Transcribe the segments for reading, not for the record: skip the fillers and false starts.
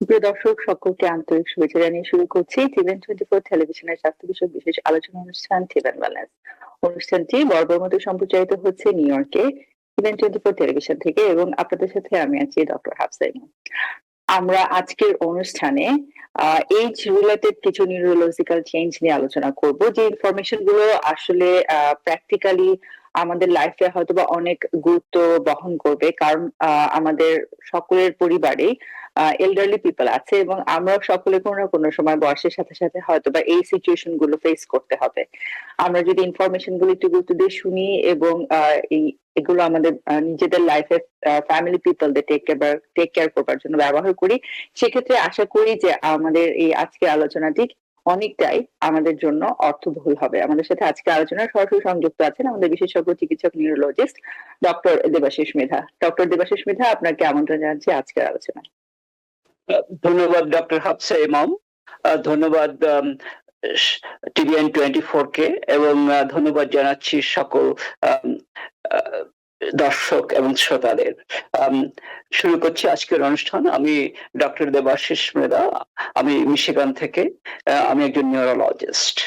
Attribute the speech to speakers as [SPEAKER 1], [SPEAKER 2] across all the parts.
[SPEAKER 1] প্রিয় দর্শক সকলকে আন্তরিক শুভেচ্ছা জানিয়ে শুরু করছি টিভেন 24 টেলিভিশনের স্বাস্থ্য বিষয়ক বিশেষ আলোচনা অনুষ্ঠান টিভেন ওয়েলনেস। অনুষ্ঠানটি বর্বর মতো সম্প্রচারিত হচ্ছে নিউ ইয়র্কে টিভেন 24 টেলিভিশন থেকে এবং আপনাদের সাথে আমি আছি ডক্টর হাফসা ইমন। আমরা আজকের অনুষ্ঠানে এইজ রিলেটেড কিছু নিউরোলজিক্যাল চেঞ্জ নিয়ে আলোচনা করব, যে ইনফরমেশন গুলো আসলে প্র্যাকটিক্যালি আমাদের লাইফে হয়তোবা অনেক গুরুত্ব বহন করবে, কারণ আমাদের সকলের পরিবারে এল্ডারলি পিপল আছে এবং আমরা সকলে কোনো না কোনো সময় বয়সের সাথে সাথে হয়তোবা এই সিচুয়েশন গুলো ফেস করতে হবে। আমরা যদি ইনফরমেশন গুলো একটু গুরুত্ব দিয়ে শুনি এবং এগুলো আমাদের নিজেদের লাইফে ফ্যামিলি পিপলদের টেক কেয়ার করবার জন্য ব্যবহার করি, সেক্ষেত্রে আশা করি যে আমাদের এই আজকের আলোচনাটি অনেকটাই আমাদের জন্য অর্থবহুল হবে। আমাদের সাথে আজকে আলোচনার সরাসরি সংযুক্ত আছেন আমাদের বিশেষজ্ঞ চিকিৎসক neurologist doctor Debashis Mridha. Doctor Debashis Mridha, আপনাকে আমন্ত্রণ জানাচ্ছি আজকের আলোচনায়।
[SPEAKER 2] ধন্যবাদ ডক্টর হাফসা ইমাম। ধন্যবাদ TVN24 কে, এবং ধন্যবাদ জানাচ্ছি সকল দর্শক এবং শ্রোতাদের। শুরু করছি আজকের অনুষ্ঠান। আমি ডক্টর দেবাশিস মৃধা, আমি মিশিগান থেকে। আমি একজন নিউরোলজিস্ট।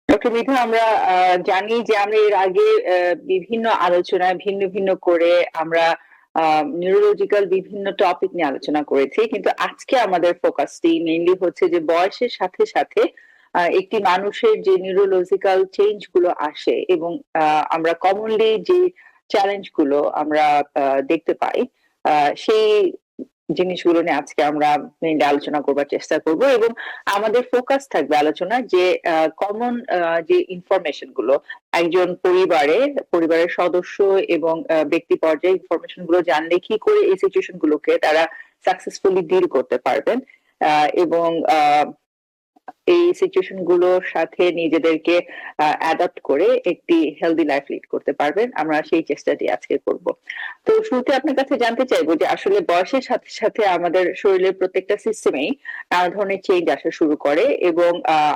[SPEAKER 1] ডক্টর মৃধা, আমরা জানি যে আমরা এর আগে বিভিন্ন আলোচনায় ভিন্ন ভিন্ন করে আমরা নিউরোলজিক্যাল বিভিন্ন টপিক নিয়ে আলোচনা করেছি, কিন্তু আজকে আমাদের ফোকাসটি মেইনলি হচ্ছে যে বয়সের সাথে সাথে একটি মানুষের যে নিউরোলজিক্যাল চেঞ্জ গুলো আসে এবং আমরা কমনলি যে চ্যালেঞ্জ গুলো আমরা দেখতে পাই, সেই জিনিসগুলো নিয়ে আজকে আমরা মেইনলি আলোচনা করবার চেষ্টা করব। এবং আমাদের ফোকাস থাকবে আলোচনা যে কমন যে ইনফরমেশন গুলো একজন পরিবারের সদস্য এবং ব্যক্তি পর্যায়ে ইনফরমেশন গুলো জানলে কি করে এই সিচুয়েশন গুলোকে তারা সাকসেসফুলি ডিল করতে পারবেন এবং এই সিচুয়েশন গুলোর সাথে নিজেদেরকে অ্যাডাপ্ট করে একটি হেলদি লাইফ লিড করতে পারবেন। আমরা সেই চেষ্টাটি আজকে করব। তো শুরুতে আপনার কাছে জানতে চাইবো যে আসলে বয়সের সাথে সাথে আমাদের শরীরের প্রত্যেকটা সিস্টেমেই নানা ধরনের চেঞ্জ আসা শুরু করে এবং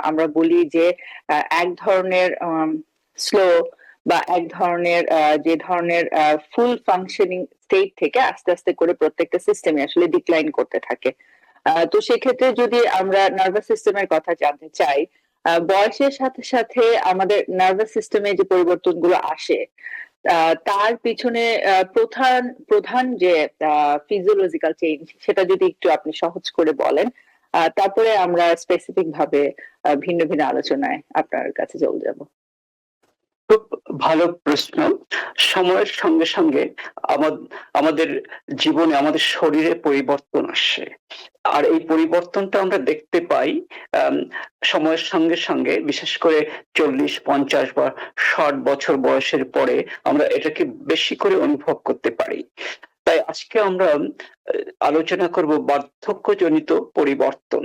[SPEAKER 1] আমরা বলি যে এক ধরনের স্লো বা এক ধরনের যে ধরনের ফুল ফাংশনিং স্টেট থেকে আস্তে আস্তে করে প্রত্যেকটা সিস্টেমে আসলে ডিক্লাইন করতে থাকে। তো সেক্ষেত্রে যদি আমরা নার্ভাস সিস্টেমের কথা জানতে চাই, বয়সের সাথে সাথে আমাদের নার্ভাস সিস্টেমে যে পরিবর্তনগুলো আসে তার পিছনে প্রধান প্রধান যে ফিজিওলজিক্যাল চেঞ্জ, সেটা যদি একটু আপনি সহজ করে বলেন, তারপরে আমরা স্পেসিফিক ভাবে ভিন্ন ভিন্ন আলোচনায় আপনার কাছে চলে যাব।
[SPEAKER 2] খুব ভালো প্রশ্ন। সময়ের সঙ্গে সঙ্গে আমাদের জীবনে, আমাদের শরীরে পরিবর্তন আসে, আর এই পরিবর্তনটা আমরা দেখতে পাই সময়ের সঙ্গে সঙ্গে। বিশেষ করে 40, 50 বা 60 বছর বয়সের পরে আমরা এটাকে বেশি করে অনুভব করতে পারি। তাই আজকে আমরা আলোচনা করব বার্ধক্যজনিত পরিবর্তন।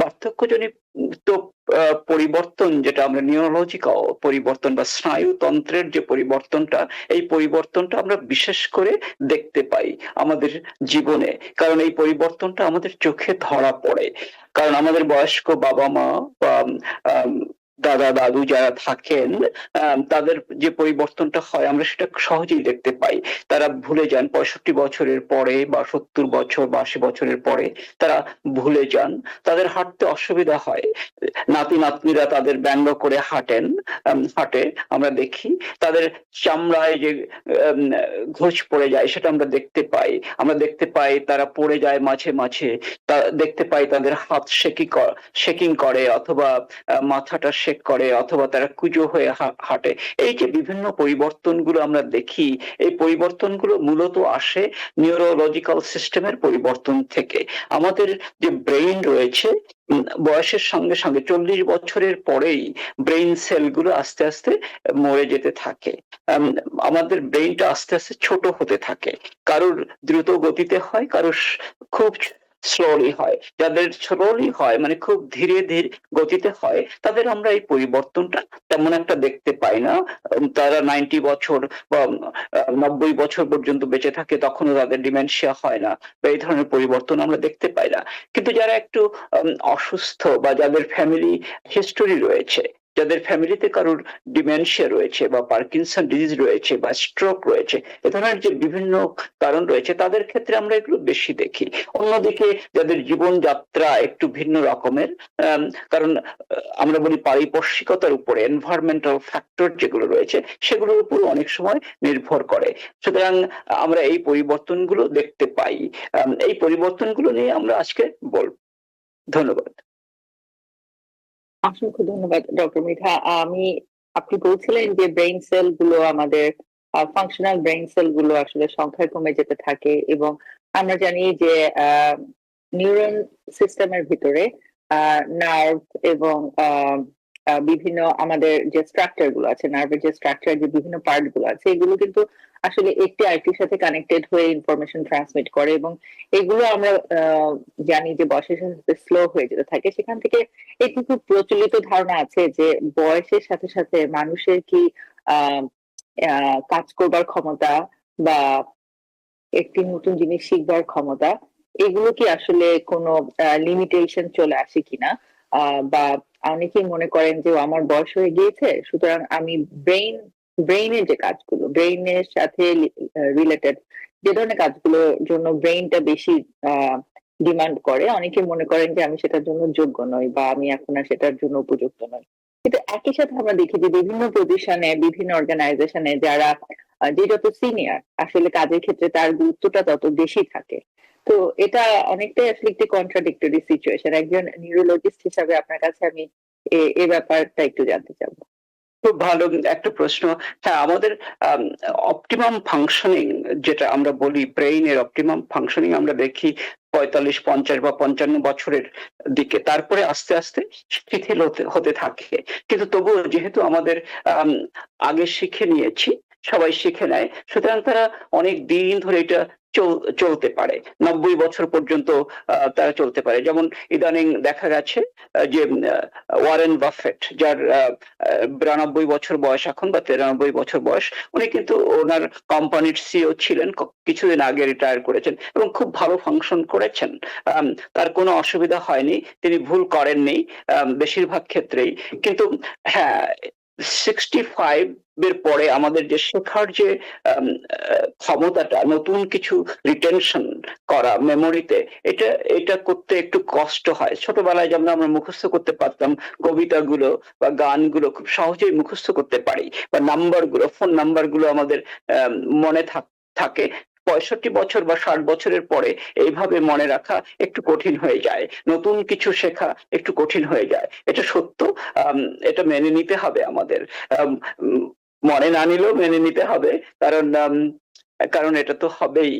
[SPEAKER 2] বার্ধক্যজনিত পরিবর্তন, যেটা আমরা নিউরোলজিক্যাল পরিবর্তন বা স্নায়ুতন্ত্রের যে পরিবর্তনটা, এই পরিবর্তনটা আমরা বিশেষ করে দেখতে পাই আমাদের জীবনে, কারণ এই পরিবর্তনটা আমাদের চোখে ধরা পড়ে। কারণ আমাদের বয়স্ক বাবা মা বা দাদা দাদু যারা থাকেন, তাদের যে পরিবর্তনটা হয় আমরা সেটা সহজেই দেখতে পাই। তারা ভুলে যান 65 বছরের পরে বা 70 বছর বা 80 বছরের পরে, তারা ভুলে যান, তাদের হাঁটতে অসুবিধা হয়। নাতি নাতনিরা তাদের ব্যঙ্গ করে হাঁটে আমরা দেখি। তাদের চামড়ায় যে ঘোষ পড়ে যায় সেটা আমরা দেখতে পাই। আমরা দেখতে পাই তারা পড়ে যায় মাঝে মাঝে, দেখতে পাই তাদের হাত শেকিং করে, অথবা মাথাটা শেক করে, অথবা তারা কুঁজো হয়ে হাঁটে। এই যে বিভিন্ন পরিবর্তনগুলো আমরা দেখি, এই পরিবর্তনগুলো মূলত আসে নিউরোলজিক্যাল সিস্টেমের পরিবর্তন থেকে। আমাদের যে ব্রেইন রয়েছে, বয়সের সঙ্গে সঙ্গে 40 বছরের পরেই ব্রেইন সেলগুলো আস্তে আস্তে মরে যেতে থাকে। আমাদের ব্রেইনটা আস্তে আস্তে ছোট হতে থাকে। কারোর দ্রুত গতিতে হয়, কারোর খুব স্লোলি হয়। যাদের স্লোলি হয়, মানে খুব ধীরে ধীরে গতিতে হয়, তাদের আমরা এই পরিবর্তনটা তেমন একটা দেখতে পাই না। তারা 90 বছর বা 90 বছর পর্যন্ত বেঁচে থাকে, তখনও তাদের ডিমেনশিয়া হয় না, বা এই ধরনের পরিবর্তন আমরা দেখতে পাই না। কিন্তু যারা একটু অসুস্থ বা যাদের ফ্যামিলি হিস্টোরি রয়েছে, যাদের ফ্যামিলিতে কারোর ডিমেনশিয়া রয়েছে বা পার্কিনসন ডিজিজ রয়েছে বা স্ট্রোক রয়েছে, এ ধরনের যে বিভিন্ন কারণ রয়েছে তাদের ক্ষেত্রে আমরা এগুলো বেশি দেখি। অন্যদিকে যাদের জীবনযাত্রা একটু ভিন্ন রকমের, কারণ আমরা বলি পারিপার্শ্বিকতার উপরে এনভায়রনমেন্টাল ফ্যাক্টর যেগুলো রয়েছে সেগুলোর উপর অনেক সময় নির্ভর করে। সুতরাং আমরা এই পরিবর্তনগুলো দেখতে পাই। এই পরিবর্তনগুলো নিয়ে আমরা আজকে বলবো। ধন্যবাদ।
[SPEAKER 1] অসংখ্য ধন্যবাদ ডক্টর মৃধা। আপনি বলছিলেন যে ব্রেইন সেল গুলো আমাদের ফাংশনাল ব্রেইন সেল গুলো আসলে সংখ্যায় কমে যেতে থাকে, এবং আমরা জানি যে নিউরন সিস্টেমের ভিতরে নার্ভ এবং বিভিন্ন আমাদের যে স্ট্রাকচার গুলো আছে, নার্ভের যে স্ট্রাকচার, যে বিভিন্ন পার্ট গুলো আছে, এগুলো কিন্তু আসলে একটি আরেকটির সাথে কানেক্টেড হয়ে ইনফরমেশন ট্রান্সমিট করে, এবং এগুলো আমরা জানি যে বয়সের সাথে স্লো হয়ে যেতে থাকে। সেখান থেকে একটি খুব প্রচলিত ধারণা আছে যে বয়সের সাথে সাথে মানুষের কি আহ কাজ করবার ক্ষমতা বা একটি নতুন জিনিস শিখবার ক্ষমতা, এগুলো কি আসলে কোনো লিমিটেশন চলে আসে কিনা, বা অনেকেই মনে করেন যে আমার বয়স হয়ে গিয়েছে, সুতরাং আমি ব্রেইনের যে কাজগুলো, ব্রেইনের সাথে রিলেটেড যে ধরনের কাজগুলোর জন্য ব্রেইনটা বেশি ডিমান্ড করে, অনেকে মনে করেন যে আমি সেটার জন্য যোগ্য নই বা আমি এখন আর সেটার জন্য উপযুক্ত নই। কিন্তু একই সাথে আমরা দেখি যে বিভিন্ন পজিশনে, বিভিন্ন অর্গানাইজেশনে যারা যে যত সিনিয়র, আসলে কাজের ক্ষেত্রে তার গুরুত্বটা তত বেশি থাকে। তো এটা অনেকটাই আসলে একটি কন্ট্রাডিক্টরি সিচুয়েশন। একজন নিউরোলজিস্ট হিসাবে আপনার কাছে আমি এই ব্যাপারটা একটু জানতে চাবো।
[SPEAKER 2] খুব ভালো একটা প্রশ্ন। হ্যাঁ, আমাদের অপটিমাম ফাংশনিং যেটা আমরা বলি, ব্রেইনের অপটিমাম ফাংশনিং আমরা দেখি 45, 50 বা 55 বছরের দিকে। তারপরে আস্তে আস্তে শিথিল হতে থাকে। কিন্তু তবুও যেহেতু আমাদের আগে শিখে নিয়েছি, সবাই শিখে নেয়, সুতরাং তারা অনেক দিন ধরে এটা চলতে পারে। 90 বছর পর্যন্ত তারা চলতে পারে। যেমন ইদানিং দেখা গেছে যে ওয়ারেন বাফেট, যার 92 বছর বয়স এখন বা 93 বছর বয়স, উনি কিন্তু ওনার কোম্পানির সিইও ছিলেন, কিছুদিন আগে রিটায়ার করেছেন এবং খুব ভালো ফাংশন করেছেন। তার কোনো অসুবিধা হয়নি, তিনি ভুল করেননি বেশিরভাগ ক্ষেত্রেই। কিন্তু হ্যাঁ, 65 এর পরে আমাদের যে শেখার যে ক্ষমতাটা, নতুন কিছু রিটেনশন করা মেমোরিতে, এটা এটা করতে একটু কষ্ট হয়। ছোটবেলায় যেমন আমরা মুখস্থ করতে পারতাম কবিতাগুলো বা গানগুলো, খুব সহজেই মুখস্থ করতে পারি, বা নাম্বারগুলো, ফোন নাম্বারগুলো আমাদের মনে থাকে। 65 বছর বা 60 বছরের পরে এইভাবে মনে রাখা একটু কঠিন হয়ে যায়, নতুন কিছু শেখা একটু কঠিন হয়ে যায়। এটা সত্য, এটা মেনে নিতে হবে আমাদের। মনে না নিলেও মেনে নিতে হবে, কারণ কারণ এটা তো হবেই।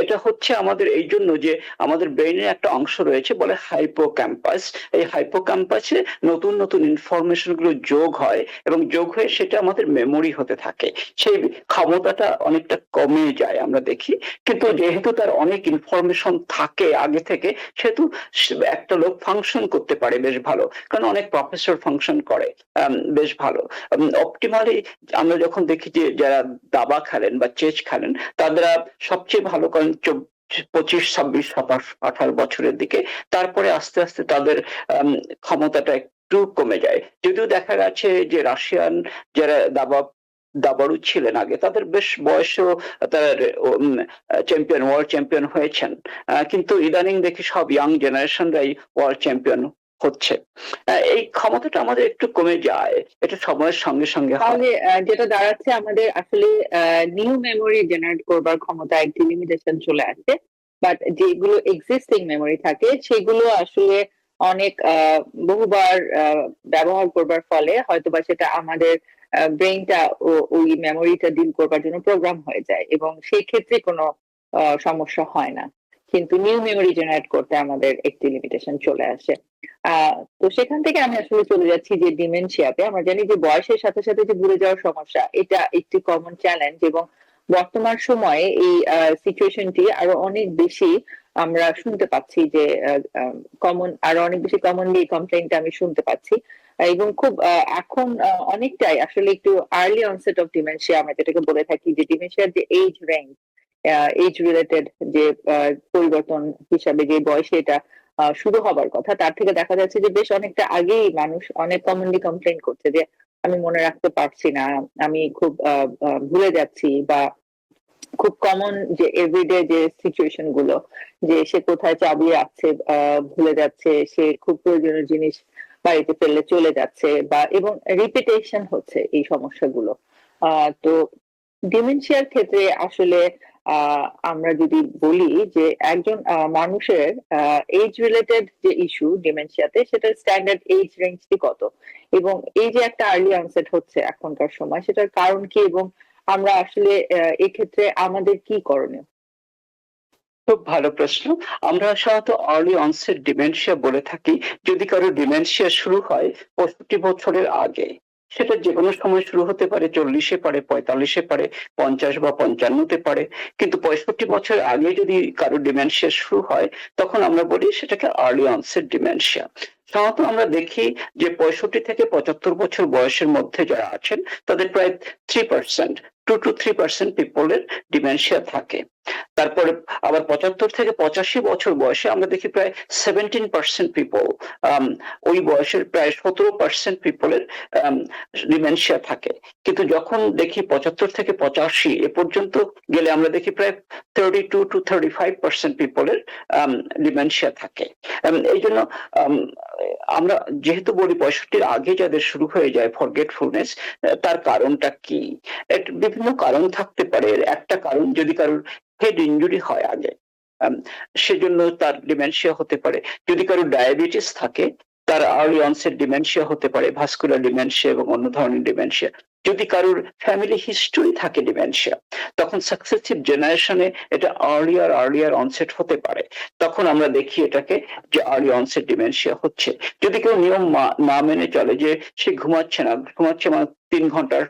[SPEAKER 2] এটা হচ্ছে আমাদের এই জন্য যে আমাদের ব্রেইনের একটা অংশ রয়েছে বলে হাইপোক্যাম্পাস। এই হাইপোক্যাম্পাসে নতুন নতুন ইনফরমেশন গুলো যোগ হয় এবং যোগ হয়ে সেটা আমাদের মেমোরি হতে থাকে। সেই ক্ষমতাটা অনেকটা কমে যায় আমরা দেখি। কিন্তু যেহেতু তার অনেক ইনফরমেশন থাকে আগে থেকে, সেহেতু একটা লোক ফাংশন করতে পারে বেশ ভালো, কারণ অনেক প্রফেসর ফাংশন করে বেশ ভালো। অপটিমালি আমরা যখন দেখি যে যারা দাবা খেলেন বা চেস খেলেন, তারা সবচেয়ে ভালো করেন 25, 26, 27, 28 বছরের দিকে। তারপরে আস্তে আস্তে তাদের ক্ষমতাটা একটু কমে যায়। যদিও দেখা গেছে যে রাশিয়ান যারা দাবাড়ু ছিলেন আগে, তাদের বেশ বয়সেও তারা চ্যাম্পিয়ন, ওয়ার্ল্ড চ্যাম্পিয়ন হয়েছেন। কিন্তু ইদানিং দেখি সব ইয়াং জেনারেশনরাই ওয়ার্ল্ড চ্যাম্পিয়ন হচ্ছে। এই ক্ষমতাটা আমাদের একটু কমে যায়, এটা সময়ের সঙ্গে সঙ্গে হয়।
[SPEAKER 1] তাহলে যেটা দাঁড়াচ্ছে, আমাদের আসলে নিউ মেমোরি জেনারেট করবার ক্ষমতা একটি লিমিটেশন চলে আসে, বাট যেগুলো এক্সিস্টিং মেমোরি থাকে সেগুলো আসলে অনেক বহুবার ব্যবহার করবার ফলে হয়তোবা সেটা আমাদের ব্রেইনটা ওই মেমোরিটা ডিল করবার জন্য প্রোগ্রাম হয়ে যায়, এবং সেই ক্ষেত্রে কোনো সমস্যা হয় না। কিন্তু নিউ মেমোরি জেনারেট করতে আমাদের একটি লিমিটেশন চলে আসে। তো সেখান থেকে আমি আসলে চলে যাচ্ছি যে ডিমেনশিয়াতে। আমরা জানি যে বয়সের সাথে সাথে যে ভুলে যাওয়ার সমস্যা, এটা একটি কমন চ্যালেঞ্জ, এবং বর্তমান সময়ে এই সিচুয়েশনটি আরো অনেক বেশি আমরা শুনতে পাচ্ছি, যে আরো অনেক বেশি কমনলি কমপ্লেইনটা আমি শুনতে পাচ্ছি। এবং খুব এখন অনেকটাই আসলে একটু আর্লি অনসেট অফ ডিমেনশিয়া আমরা যেটাকে বলে থাকি, যে ডিমেনশিয়ার যে এজ রেঞ্জ, এজ রিলেটেড যে পরিবর্তন হিসাবে যে বয়সে এটা শুরু হবার কথা, তার থেকে দেখা যাচ্ছে যে বেশ অনেকটা আগেই মানুষ অনেক কমনলি কমপ্লেন করছে যে আমি মনে রাখতে পারছি না, আমি খুব ভুলে যাচ্ছি, বা খুব কমন যে এভরিডে যে সিচুয়েশন গুলো, যে সে কোথায় চাবি রাখছে ভুলে যাচ্ছে, সে খুব প্রয়োজনীয় জিনিস বাড়িতে ফেললে চলে যাচ্ছে, বা এবং রিপিটেশন হচ্ছে এই সমস্যাগুলো। তো ডিমেনশিয়ার ক্ষেত্রে আসলে আমরা যদি বলি যে একজন মানুষের এজ রিলেটেড যে ইস্যু ডিমেনশিয়াতে, সেটার স্ট্যান্ডার্ড এজ রেঞ্জটি কত, এবং এই যে একটা আর্লি অনসেট হচ্ছে এখনকার সময়, সেটার কারণ কি, এবং আমরা আসলে এক্ষেত্রে আমাদের কি করণীয়?
[SPEAKER 2] খুব ভালো প্রশ্ন। আমরা সাধারণত আর্লি অনসেট ডিমেনশিয়া বলে থাকি যদি কারো ডিমেনশিয়া শুরু হয় 65 বছরের আগে। সেটা যেকোনো সময় শুরু হতে পারে, 40-এ পারে, 45-এ পারে, 50 বা 55-তে পারে। কিন্তু 65 বছর আগে যদি কারো ডিমেনশিয়া শুরু হয়, তখন আমরা বলি সেটাকে আর্লি অনসেট ডিমেনশিয়া। সাধারণত আমরা দেখি যে 65 থেকে 75 বছর বয়সের মধ্যে যারা আছেন তাদের প্রায় 3%, 2 to 3% পিপলের ডিমেনশিয়া থাকে। তারপরে আবার 75 থেকে 85 বছর বয়সে আমরা দেখি প্রায় 17% পিপল, ওই বয়সের প্রায় 17% পিপলের ডিমেনশিয়া থাকে। কিন্তু যখন দেখি 75 থেকে 85 এ পর্যন্ত গেলে আমরা দেখি প্রায় 32 to 35% পিপলের ডিমেনশিয়া থাকে। এই জন্য আমরা যেহেতু বলি 65-র আগে যাদের শুরু হয়ে যায় ফরগেটফুলনেস, তার কারণটা কি? বিভিন্ন কারণ থাকতে পারে। এর একটা কারণ, যদি কারোর হেড ইনজুরি হয় আগে, সেজন্য তার ডিমেনশিয়া হতে পারে। যদি কারো ডায়াবেটিস থাকে, তার আর্লি অনসেট ডিমেনশিয়া হতে পারে, ভাস্কুলার ডিমেনশিয়া এবং অন্য ধরনের ডিমেনশিয়া। যদি কারোর ফ্যামিলি হিস্টরি থাকে ডিমেনশিয়া, তখন সাকসেসিভ জেনারেশনে এটা আর্লিয়ার অনসেট হতে পারে। তখন আমরা দেখি এটাকে যে আর্লি অনসেট ডিমেনশিয়া হচ্ছে। যদি কেউ নিয়ম না মেনে চলে, যে সে ঘুমাচ্ছে মানে 3 ঘন্টার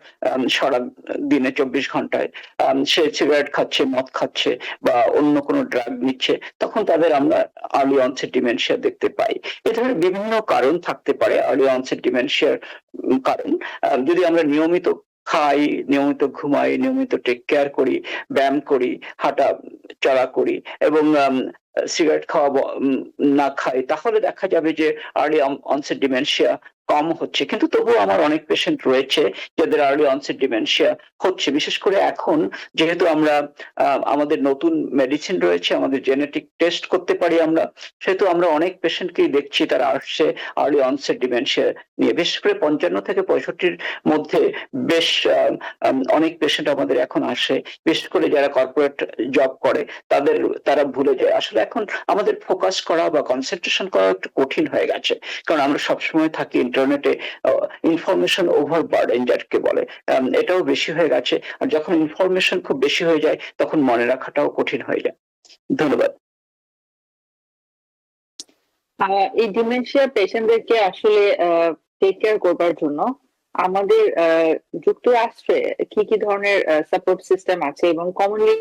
[SPEAKER 2] সারা দিনে 24 ঘন্টায় সে সিগারেট খাচ্ছে, মদ খাচ্ছে বা অন্য কোনো ড্রাগ নিচ্ছে, তখন তাদের আমরা আর্লি অনসেট ডিমেনশিয়া দেখতে পাই। এ ধরনের বিভিন্ন কারণ থাকতে পারে আর্লি অনসেট ডিমেনশিয়ার কারণ। যদি আমরা নিয়মিত খাই, নিয়মিত ঘুমাই, নিয়মিত টেক কেয়ার করি, ব্যায়াম করি, হাঁটা চলা করি এবং সিগারেট খাওয়া না খাই, তাহলে দেখা যাবে যে আর্লি অনসেট ডিমেনশিয়া কম হচ্ছে। কিন্তু তবুও আমার অনেক পেশেন্ট রয়েছে যাদের আর্লি অনসেট ডিমেনশিয়া হচ্ছে। বিশেষ করে এখন যেহেতু আমরা আমাদের নতুন মেডিসিন রয়েছে, আমাদের জেনেটিক টেস্ট করতে পারি আমরা, সেহেতু আমরা অনেক পেশেন্টকেই দেখছি তারা আসছে আর্লি অনসেট ডিমেনশিয়া নিয়ে। বিশেষ করে 55 থেকে 65-র মধ্যে বেশ অনেক পেশেন্ট আমাদের এখন আসে। বিশেষ করে যারা কর্পোরেট জব করে, তারা ভুলে যায়। আসলে এখন আমাদের ফোকাস করা বা কনসেন্ট্রেশন করা একটু কঠিন হয়ে গেছে, কারণ আমরা সবসময় থাকি ইন্টারনেটে। ইনফরমেশন ওভারবার্ডেন যাকে বলে, এটাও বেশি হয়ে গেছে। আর যখন ইনফরমেশন খুব বেশি হয়ে যায়, তখন মনে রাখাটাও কঠিন হয়ে যায়। ধন্যবাদ।
[SPEAKER 1] এই ডিমেনশিয়া পেশেন্টদেরকে আসলে টেক কেয়ার করবার জন্য আমাদের যুক্তরাষ্ট্রে কি কি ধরনের সাপোর্ট সিস্টেম আছে, এবং কমনলি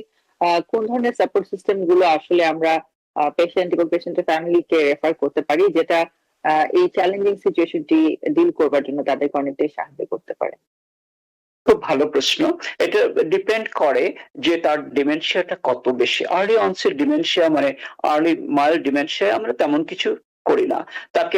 [SPEAKER 1] কোন ধরনের সাপোর্ট সিস্টেম গুলো আসলে আমরা পেশেন্ট এবং পেশেন্টের ফ্যামিলিকে রেফার করতে পারি, যেটা এই চ্যালেঞ্জিং সিচুয়েশনটি ডিল করবার জন্য তাদেরকে অনেকটাই সাহায্য করতে পারে?
[SPEAKER 2] খুব ভালো প্রশ্ন। এটা ডিপেন্ড করে যে তার ডিমেনশিয়াটা কত বেশি। আর্লি অনসেট ডিমেনশিয়া মানে আর্লি মাইল্ড ডিমেনশিয়া আমরা তেমন কিছু করি না। তাকে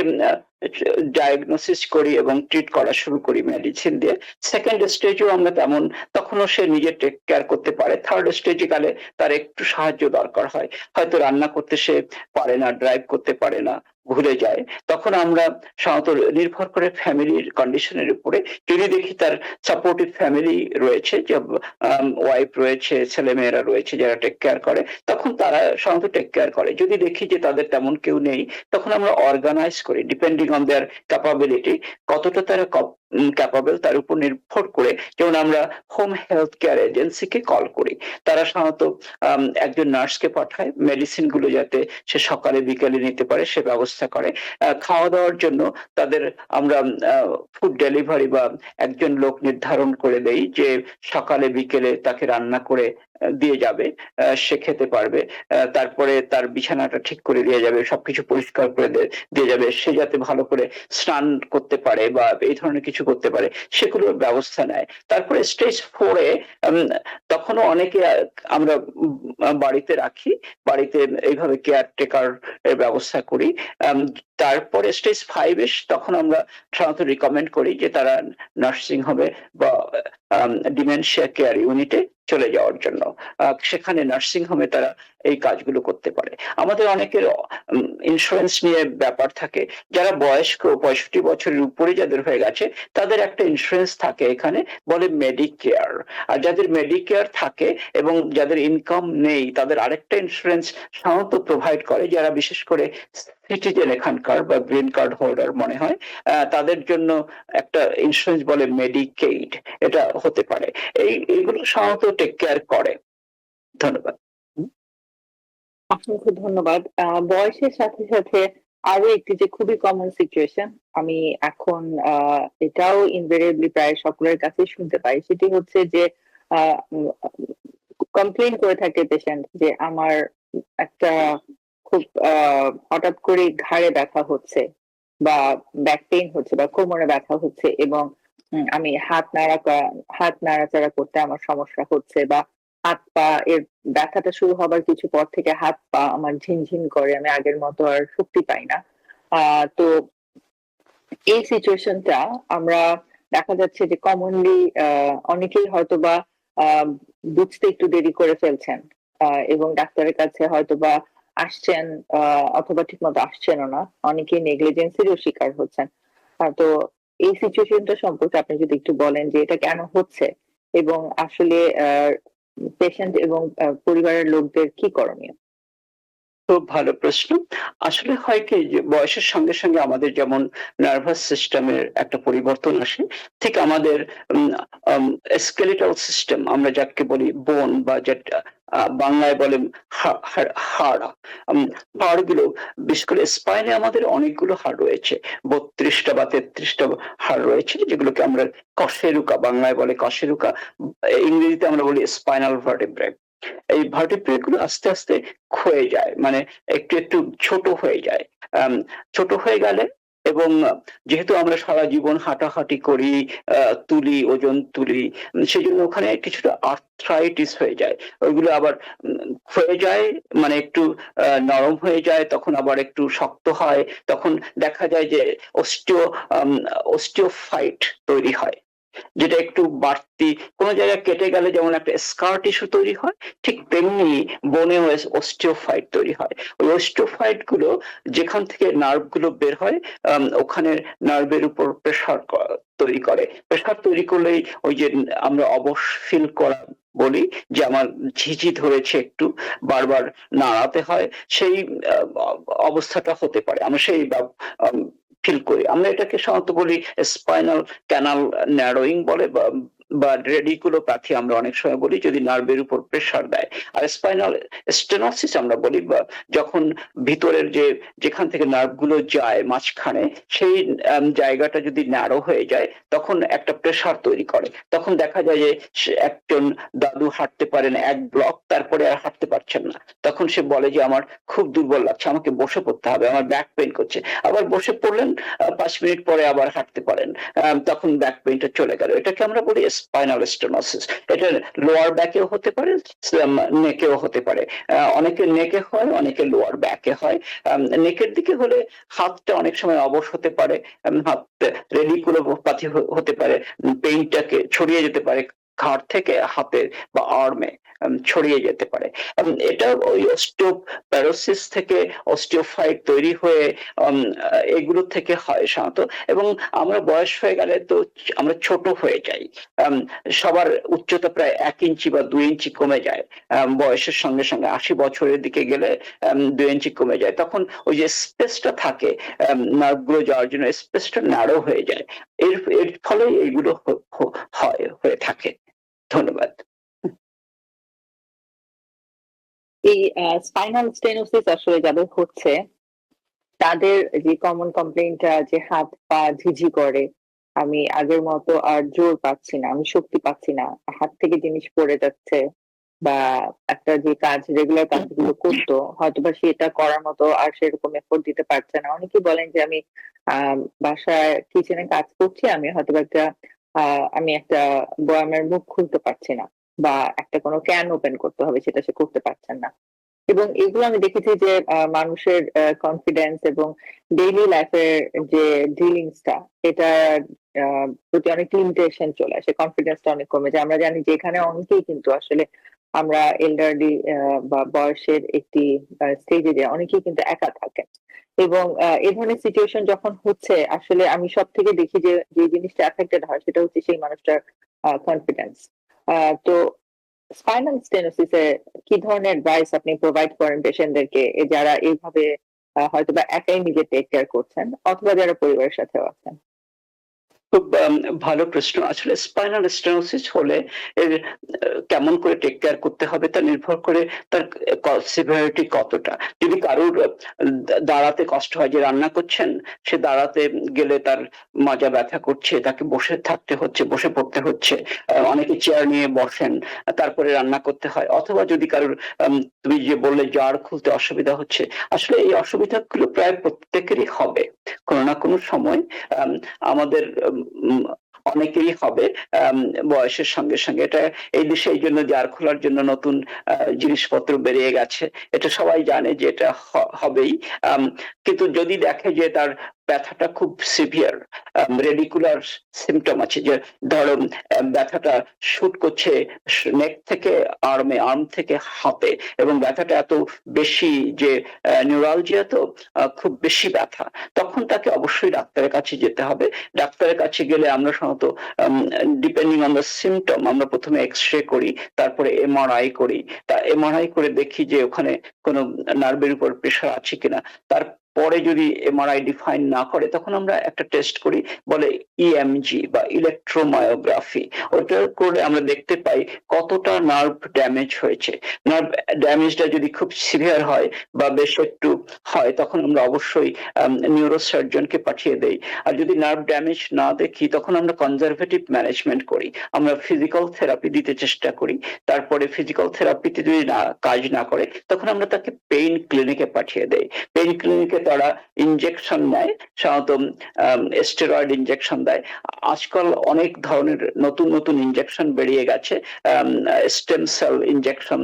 [SPEAKER 2] ডায়াগনোসিস করি এবং ট্রিট করা শুরু করি মেডিসিন দিয়ে। সেকেন্ড স্টেজেও আমরা তেমন, তখনও সে নিজে টেক কেয়ার করতে পারে। থার্ড স্টেজে গেলে তার একটু সাহায্য দরকার হয়। হয়তো রান্না করতে সে পারে না, ড্রাইভ করতে পারে না, ভুলে যায়। তখন আমরা সাধারণত নির্ভর করে ফ্যামিলির কন্ডিশনের উপরে, যদি দেখি তার সাপোর্টিভ ফ্যামিলি রয়েছে, যে ওয়াইফ রয়েছে, ছেলেমেয়েরা রয়েছে যারা টেক কেয়ার করে, তখন তারা সাধারণত টেক কেয়ার করে। যদি দেখি যে তাদের তেমন কেউ নেই, তখন আমরা অর্গানাইজ করি ডিপেন্ডিং অন দেয়ার ক্যাপাবিলিটি, কতটা তারা ক্যাপাবল তার উপর নির্ভর করে। যেমন আমরা হোম হেলথ কেয়ার এজেন্সিকে কল করি। তারা সাধারণত একজন নার্সকে পাঠায় মেডিসিন গুলো যাতে সে সকালে বিকেলে নিতে পারে সে ব্যবস্থা করে। খাওয়া দাওয়ার জন্য তাদের আমরা ফুড ডেলিভারি বা একজন লোক নির্ধারণ করে দেই, যে সকালে বিকেলে তাকে রান্না করে দিয়ে যাবে, সে খেতে পারবে, তারপরে তার বিছানাটা ঠিক করে দিয়ে যাবে, সবকিছু পরিষ্কার করে দিয়ে যাবে, সে যাতে ভালো করে স্নান করতে পারে বা এই ধরনের কিছু করতে পারে সেগুলোর ব্যবস্থা নেয়। তারপরে স্টেজ 4 এ তখনও অনেকে আমরা বাড়িতে রাখি, বাড়িতে এইভাবে কেয়ারটেকার এর ব্যবস্থা করি। তারপরে স্টেজ 5 এ তখন আমরা সাধারণত রিকমেন্ড করি যে তারা নার্সিং হোমে বা ডিমেনশিয়া কেয়ার ইউনিটে চলে যাওয়ার জন্য। সেখানে নার্সিং হোমে তারা এই কাজগুলো করতে পারে। আমাদের অনেকের ইন্স্যুরেন্স নিয়ে ব্যাপার থাকে, যারা বয়স্ক 65 বছরের উপরে যাদের হয়ে গেছে তাদের একটা ইন্স্যুরেন্স থাকে এখানে, বলে মেডিকেয়ার। আর যাদের মেডিকেয়ার থাকে এবং যাদের ইনকাম নেই তাদের আরেকটা ইন্স্যুরেন্স সাধারণত প্রোভাইড করে, যারা বিশেষ করে সিটিজেন এখানকার বা গ্রিন কার্ড হোল্ডার মনে হয়, তাদের জন্য একটা ইন্স্যুরেন্স বলে মেডিকেইড, এটা হতে পারে। এইগুলো সাধারণত টেক কেয়ার করে। ধন্যবাদ।
[SPEAKER 1] অসংখ্য ধন্যবাদ। বয়সের সাথে সাথে আরো একটি যে খুবই কমন সিচুয়েশন, আমি এখন এটাও ইনভেরিয়েবলি প্রায় সকলের কাছে শুনতে পাই, সেটি হচ্ছে যে কমপ্লেন করে থাকে পেশেন্ট যে আমার একটা খুব হঠাৎ করে ঘাড়ে ব্যথা হচ্ছে বা ব্যাক পেইন হচ্ছে বা কোমরে ব্যথা হচ্ছে, এবং আমি হাত নাড়াচাড়া করতে আমার সমস্যা হচ্ছে, বা হাত পা এর ব্যথাটা শুরু হবার কিছু পর থেকে হাত পা আমার ঝিনঝিন করে, আমি আগের মতো আর শক্তি পাই না। তো এই সিচুয়েশনটা আমরা দেখা যাচ্ছে যে কমনলি অনেকেই হয়তোবা আহ, বুঝতে একটু দেরি করে ফেলছেন, এবং ডাক্তারের কাছে হয়তোবা আসছেন অথবা ঠিকমতো আসছেনও না, অনেকেই নেগলিজেন্সিরও শিকার হচ্ছেন। তো এই সিচুয়েশনটা সম্পর্কে আপনি যদি একটু বলেন যে এটা কেন হচ্ছে, এবং আসলে পেশেন্ট এবং পরিবারের লোকদের কি করণীয়।
[SPEAKER 2] খুব ভালো প্রশ্ন। আসলে হয় কি যে বয়সের সঙ্গে সঙ্গে আমাদের যেমন নার্ভাস সিস্টেমের একটা পরিবর্তন আসে, ঠিক আমাদের স্কেলিটাল সিস্টেম আমরা যাকে বলি বোন বা যেটা বাংলায় বলে হাড়, হাড়গুলো, বিশেষ করে স্পাইনে আমাদের অনেকগুলো হাড় রয়েছে, 32টা বা 33টা হাড় রয়েছে, যেগুলোকে আমরা কশেরুকা, বাংলায় বলে কশেরুকা, ইংরেজিতে আমরা বলি স্পাইনাল ভার্টেব্রাe। এই ভার্টিব্রে গুলো আস্তে আস্তে ক্ষয়ে যায়, মানে একটু একটু ছোট হয়ে যায়। ছোট হয়ে গেলে এবং যেহেতু আমরা সারা জীবন হাঁটাহাঁটি করি, তুলি, ওজন তুলি, সেজন্য ওখানে কিছুটা আর্থ্রাইটিস হয়ে যায়। ওইগুলো আবার ক্ষয়ে যায়, মানে একটু নরম হয়ে যায়, তখন আবার একটু শক্ত হয়, তখন দেখা যায় যে অস্টিওফাইট তৈরি হয়, যেটা একটু বাড়তি কোনো জায়গায় কেটে গেলে যেমন একটা স্কার টিস্যু তৈরি হয়, ঠিক তেমনি বনে অস্টিওফাইট তৈরি হয়। ওই অস্টিওফাইট গুলো যেখান থেকে নার্ভ গুলো বের হয়, ওখানে নার্ভের উপর প্রেসার তৈরি করে। প্রেসার তৈরি করলেই ওই যে আমরা অবশ ফিল করা বলি, যে আমার ঝিঝি ধরেছে, একটু বারবার নাড়াতে হয়, সেই অবস্থাটা হতে পারে, আমরা সেই ফিল করি। আমরা এটাকে সাধারণত বলি স্পাইনাল ক্যানাল ন্যারোয়িং বলে, বা রেডিকুলোপ্যাথি আমরা অনেক সময় বলি, যদি নার্ভের উপর প্রেসার দেয়। আর স্পাইনাল স্টেনোসিস আমরা বলি, বা যখন ভিতরের যেখান থেকে নার্ভ গুলো যায় মাঝখানে, সেই জায়গাটা যদি ন্যারো হয়ে যায় তখন একটা প্রেসার তৈরি করে, তখন দেখা যায় যে একজন দাদু হাঁটতে পারেন 1 ব্লক, তারপরে আর হাঁটতে পারছেন না, তখন সে বলে যে আমার খুব দুর্বল লাগছে, আমাকে বসে পড়তে হবে, আমার ব্যাক পেইন করছে। আবার বসে পড়লেন, 5 মিনিট পরে আবার হাঁটতে পারেন, তখন ব্যাক পেইনটা চলে গেল। এটাকে আমরা বলি স্পাইনাল স্টেনোসিস। এটা লোয়ার ব্যাকেও হতে পারে, নেকেও হতে পারে। অনেকে নেকে হয়, অনেকে লোয়ার ব্যাকে হয়। নেকের দিকে হলে হাতটা অনেক সময় অবশ হতে পারে, হাত রেডিকুলোপ্যাথি হতে পারে, পেইনটাকে ছড়িয়ে যেতে পারে ঘাড় থেকে হাতে বা আর্মে ছড়িয়ে যেতে পারে। এটা ওই অস্টিওপ্যারোসিস থেকে অস্টিওফাইট তৈরি হয়ে এগুলো থেকে হয় সাধারণত। এবং আমরা বয়স হয়ে গেলে তো আমরা ছোট হয়ে যাই, সবার উচ্চতা প্রায় 1 ইঞ্চি বা 2 ইঞ্চি কমে যায় বয়সের সঙ্গে সঙ্গে। 80 বছরের দিকে গেলে 2 ইঞ্চি কমে যায়, তখন ওই যে স্পেসটা থাকে নার্ভ গুলো যাওয়ার জন্য, স্পেসটা ন্যারো হয়ে যায়। এর ফলে এইগুলো হয়ে থাকে। ধন্যবাদ।
[SPEAKER 1] এই স্পাইনাল স্টেনোসিস আসলে যাদের হচ্ছে তাদের যে কমন কমপ্লেইনটা যে হাত পা ঝিঝি করে, আমি আগের মতো আর জোর পাচ্ছি না, আমি শক্তি পাচ্ছি না, হাত থেকে জিনিস পড়ে যাচ্ছে, বা একটা যে কাজ রেগুলার কাজগুলো করতো হয়তোবা সেটা করার মতো আর সেরকম এফোর্ট দিতে পারছে না। অনেকেই বলেন যে আমি বাসায় কিচেনে কাজ করছি, আমি হয়তোবা আমি একটা বয়ামের মুখ খুলতে পারছি না বা একটা কোনো ক্যান ওপেন করতে হবে সেটা সে করতে পারছেন না। এবং এগুলো আমি দেখেছি যে মানুষের কনফিডেন্স এবং ডেইলি লাইফের যে ডিলিংস টা এটার প্রতি অনেক লিমিটেশন চলে আসে, কনফিডেন্সটা অনেক কমে যায়। আমরা জানি যে এখানে অনেকেই কিন্তু আসলে আমরা এল্ডারলি বা বয়সের একটি স্টেজে যে অনেকেই কিন্তু একা থাকেন এবং এই ধরনের সিচুয়েশন যখন হচ্ছে আসলে আমি সব থেকে দেখি যে যে জিনিসটা এফেক্টেড হয় সেটা হচ্ছে সেই মানুষটার কনফিডেন্স। তো স্পাইনাল স্টেনোসিস এ কি ধরনের অ্যাডভাইস আপনি প্রোভাইড করেন পেশেন্টদেরকে যারা এইভাবে হয়তোবা একাই নিজে টেক কেয়ার করছেন অথবা যারা পরিবারের সাথেও আছেন?
[SPEAKER 2] খুব ভালো প্রশ্ন। আসলে স্পাইনাল স্টেনোসিস হলে এর কেমন করে টেক কেয়ার করতে হবে তা নির্ভর করে তার সিভিয়ারিটি কতটা। যদি কারোর দাঁড়াতে কষ্ট হয়, যে রান্না করছেন, সে দাঁড়াতে গেলে তার মাজা ব্যথা করছে, তাকে বসে থাকতে হচ্ছে, বসে পড়তে হচ্ছে। অনেকে চেয়ার নিয়ে বসেন, তারপরে রান্না করতে হয়। অথবা যদি কারোর তুমি যে বললে জার খুলতে অসুবিধা হচ্ছে, আসলে এই অসুবিধাগুলো প্রায় প্রত্যেকেরই হবে। কোনো না কোনো সময় আম আমাদের অনেকেরই হবে বয়সের সঙ্গে সঙ্গে। এটা এই দেশে এই জন্য জার খোলার জন্য নতুন জিনিসপত্র বেরিয়ে গেছে। এটা সবাই জানে যে এটা হবেই। কিন্তু যদি দেখে যে তার ব্যথাটা খুব সিভিয়ার, রেডিকুলার সিমটম আছে, যে ধরো ব্যথাটা শুট করছে নেক থেকে আর্মে, আর্ম থেকে হাতে, এবং ব্যথাটা এত বেশি যে নিউরালজিয়া, তো খুব বেশি ব্যথা, তখন তাকে অবশ্যই ডাক্তারের কাছে যেতে হবে। ডাক্তারের কাছে গেলে আমরা সাধারণত ডিপেন্ডিং অন দ্য সিমটম আমরা প্রথমে এক্স-রে করি, তারপরে এমআরআই করি। তা এমআরআই করে দেখি যে ওখানে কোনো নার্ভের উপর প্রেশার আছে কিনা। তারপরে যদি এমআরআই ডিফাইন না করে, তখন আমরা একটা টেস্ট করি, বলে ইএমজি বা ইলেকট্রোমায়োগ্রাফি। ওটা করে আমরা দেখতে পাই কতটা নার্ভ ড্যামেজ হয়েছে। নার্ভ ড্যামেজটা যদি খুব সিভিয়ার হয় বা বেশ একটু হয়, তখন আমরা অবশ্যই নিউরোসার্জনকে পাঠিয়ে দেই। আর যদি নার্ভ ড্যামেজ না দেখি, তখন আমরা কনজারভেটিভ ম্যানেজমেন্ট করি। আমরা ফিজিক্যাল থেরাপি দিতে চেষ্টা করি। তারপরে ফিজিক্যাল থেরাপিতে যদি কাজ না করে, তখন আমরা তাকে পেইন ক্লিনিকে পাঠিয়ে দেই। পেইন ক্লিনিকে তারা ইনজেকশন নেয়, সাধারণত স্টেরয়েড ইনজেকশন দেয়। আজকাল অনেক ধরনের নতুন নতুন ইনজেকশন বেরিয়ে গেছে। স্টেম সেল ইনজেকশন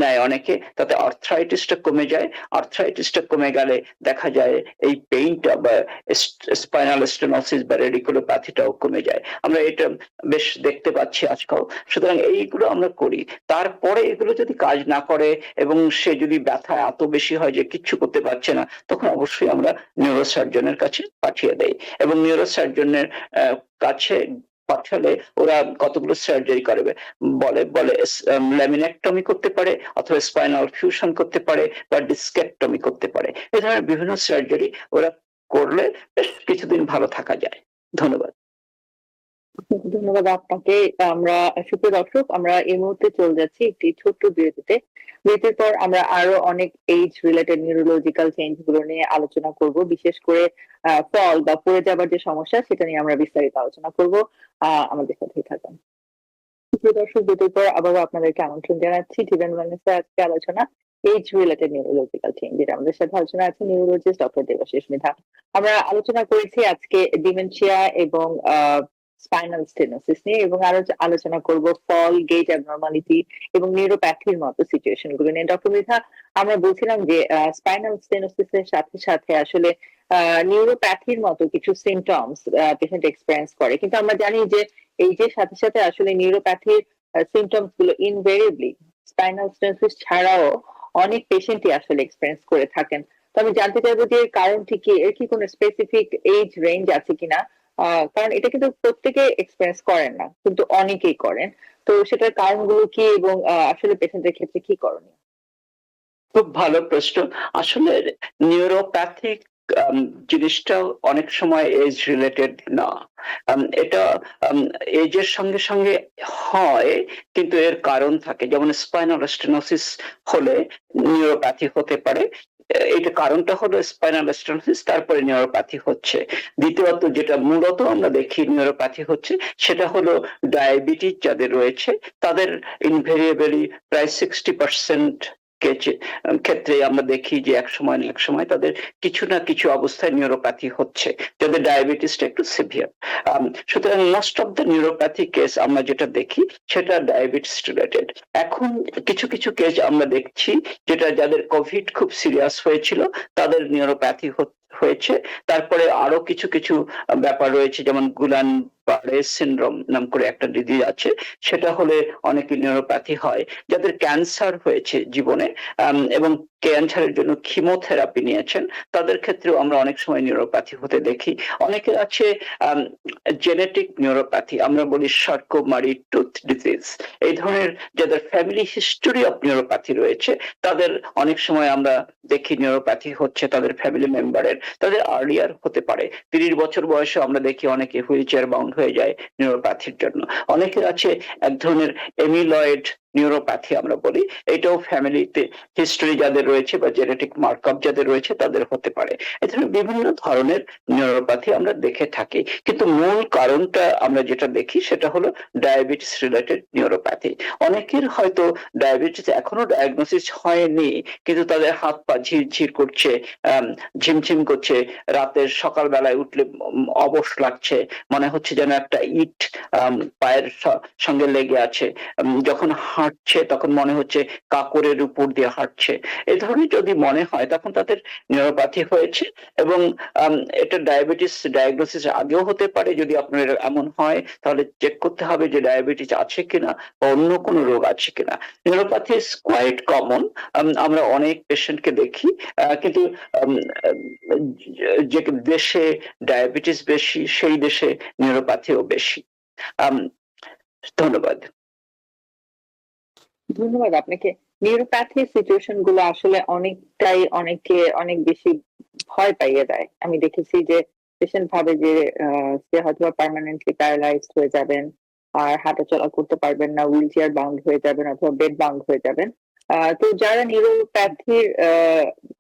[SPEAKER 2] নেয় অনেকে, তাতে আর্থ্রাইটিসটা কমে যায়। আর্থ্রাইটিসটা কমে গেলে দেখা যায় এই পেইনটা বা স্পাইনাল স্টেনোসিস বা রেডিকুলোপ্যাথিটাও কমে যায়। আমরা এটা বেশ দেখতে পাচ্ছি আজকাল। সুতরাং এইগুলো আমরা করি। তারপরে এগুলো যদি কাজ না করে এবং সে যদি ব্যথা এত বেশি হয় যে কিচ্ছু করতে পারছে না, তখন অবশ্যই আমরা নিউরোসার্জনের কাছে পাঠিয়ে দেই। এবং নিউরোসার্জনের কাছে পাঠালে ওরা কতগুলো সার্জারি করবে, বলে ল্যামিনেক্টমি করতে পারে, অথবা স্পাইনাল ফিউশন করতে পারে, বা ডিস্কেক্টমি করতে পারে। এ ধরনের বিভিন্ন সার্জারি ওরা করলে বেশ কিছুদিন ভালো থাকা যায়। ধন্যবাদ।
[SPEAKER 1] ধন্যবাদ আপনাকে। আমরা সুপ্রিয় দর্শক, আমরা এই মুহূর্তে চলে যাচ্ছি একটি ছোট্ট বিরতিতে। বিরতির পর আমরা আরো অনেক এইজ রিলেটেড নিউরোলজিক্যাল চেঞ্জ গুলো নিয়ে আলোচনা করব। বিশেষ করে ফল বা পড়ে যাবার যে সমস্যা সেটা নিয়ে আমরা বিস্তারিত আলোচনা করব। আমাদের সাথেই থাকুন। সুপ্রিয় দর্শক, বিরতির পর আবারও আপনাদেরকে আমন্ত্রণ জানাচ্ছি জীবন ওয়েলনেসের আজকে আলোচনা এইজ রিলেটেড নিউরোলজিক্যাল চেঞ্জ, যেটা আমাদের সাথে আলোচনা আছে নিউরোলজিস্ট ডক্টর দেবাশিস মৃধা। আমরা আলোচনা করেছি আজকে ডিমেনশিয়া এবং স্পাইনাল স্টেনোসিস নিয়ে, এবং আরো আলোচনা করব ফল, গেট অ্যাবনর্মালিটি এবং নিউরোপ্যাথির মতো সিচুয়েশন গুলো নিয়ে। ডক্টর মৃধা, আমরা বলছিলাম যে স্পাইনাল স্টেনোসিস এর সাথে সাথে আসলে নিউরোপ্যাথির মতো কিছু সিমটমস পেশেন্ট এক্সপেরিয়েন্স করে, কিন্তু আমরা জানি যে এই যে সাথে সাথে আসলে নিউরোপ্যাথির সিমটমস গুলো ইনভেরিয়েবলি স্পাইনাল স্টেনোসিস ছাড়াও অনেক পেশেন্টই আসলে এক্সপেরিয়েন্স করে থাকেন। তো আমি জানতে চাইবো যে এর কারণটি কি, এর কি কোনো স্পেসিফিক এজ রেঞ্জ আছে কিনা? কারণ এটা কিন্তু প্রত্যেকে এক্সপেরিয়েন্স করেন না, কিন্তু অনেকেই করেন। তো সেটার কারণগুলো কি এবং আসলে পেশেন্টের ক্ষেত্রে কি করণীয়?
[SPEAKER 2] খুব ভালো প্রশ্ন। আসলে নিউরোপ্যাথিক জিনিসটা অনেক সময় এজ রিলেটেড না। এটা এজের সঙ্গে সঙ্গে হয়, কিন্তু এর কারণ থাকে। যেমন স্পাইনাল স্টেনোসিস হলে নিউরোপ্যাথি হতে পারে। এটা কারণটা হলো স্পাইনাল স্টেনোসিস, তারপরে নিউরোপ্যাথি হচ্ছে। দ্বিতীয়ত যেটা মূলত আমরা দেখি নিউরোপ্যাথি হচ্ছে, সেটা হলো ডায়াবেটিস যাদের রয়েছে তাদের ইনভেরিয়েবলি প্রায় 60% ক্ষেত্রে আমরা দেখি যে এক সময় না এক সময় তাদের কিছু না কিছু অবস্থায় নিউরোপ্যাথি হচ্ছে, যাদের ডায়াবেটিসটা একটু সিভিয়ার। সুতরাং most of the neuropathy case আমরা যেটা দেখি সেটা ডায়াবেটিস রিলেটেড। এখন কিছু কিছু কেস আমরা দেখছি যেটা যাদের কোভিড খুব সিরিয়াস হয়েছিল তাদের নিউরোপ্যাথি হয়েছে। তারপরে আরো কিছু কিছু ব্যাপার রয়েছে, যেমন গুলান বারে সিনড্রোম নাম করে একটা ডিজিজ আছে, সেটা হলে অনেকে নিউরোপ্যাথি হয়। যাদের ক্যান্সার হয়েছে জীবনে এবং ক্যান্সারের জন্য কিমোথেরাপি নিয়েছেন, তাদের ক্ষেত্রেও আমরা অনেক সময় নিউরোপ্যাথি হতে দেখি। অনেকের আছে জেনেটিক নিউরোপ্যাথি, আমরা বলি সার্কোমারি টুথ ডিজিজ। এই ধরনের যাদের ফ্যামিলি হিস্টোরি অফ নিউরোপ্যাথি রয়েছে তাদের অনেক সময় আমরা দেখি নিউরোপ্যাথি হচ্ছে তাদের ফ্যামিলি মেম্বারের। তাদের আর্লিয়ার হতে পারে, 30 বছর বয়সে আমরা দেখি অনেকে হুইল চেয়ার বাউন্ড হয়ে যায় নিউরোপ্যাথির জন্য। অনেকের আছে এক ধরনের এমিলয়েড নিউরোপ্যাথি আমরা বলি, এটাও ফ্যামিলিতে হিস্টরি যাদের রয়েছে বা জেনেটিক মার্কআপ যাদের রয়েছে তাদের হতে পারে। এ ধরনের বিভিন্ন ধরনের নিউরোপ্যাথি আমরা দেখে থাকি, কিন্তু মূল কারণটা আমরা যেটা দেখি সেটা হলো ডায়াবেটিস রিলেটেড নিউরোপ্যাথি। অনেকের হয়তো ডায়াবেটিস এখনো ডায়াগনোসিস হয়নি, কিন্তু তাদের হাত পা ঝিরঝির করছে, ঝিমঝিম করছে, রাতের সকালবেলায় উঠলে অবশ লাগছে, মনে হচ্ছে যেন একটা ইট পায়ের সঙ্গে লেগে আছে, যখন হাঁটছে তখন মনে হচ্ছে কাকরের উপর দিয়ে হাঁটছে। এই ধরনের যদি মনে হয় তখন তাদের নিউরোপ্যাথি হয়েছে। এবং এটা ডায়াবেটিস ডায়াগনোসিস আগেও হতে পারে। যদি আপনার এমন হয় তাহলে চেক করতে হবে যে ডায়াবেটিস আছে কিনা বা অন্য কোনো রোগ আছে কিনা। নিউরোপ্যাথি ইজ কোয়াইট কমন, আমরা অনেক পেশেন্টকে দেখি, কিন্তু যে দেশে ডায়াবেটিস বেশি সেই দেশে নিউরোপ্যাথিও বেশি। ধন্যবাদ।
[SPEAKER 1] ধন্যবাদ আপনাকে। নিউরোপ্যাথি সিচুয়েশন গুলো আসলে অনেকটাই অনেকে অনেক বেশি ভয় পাইয়ে দেয়। আমি দেখেছি যে পেশেন্ট ভাবে যে সে হয়তো পার্মানেন্টলি প্যারালাইজড হয়ে যাবেন, আর হাঁটাচলা করতে পারবেন না, হুইল চেয়ার বাউন্ড হয়ে যাবেন অথবা বেড বাউন্ড হয়ে যাবেন। তো যারা নিউরোপ্যাথির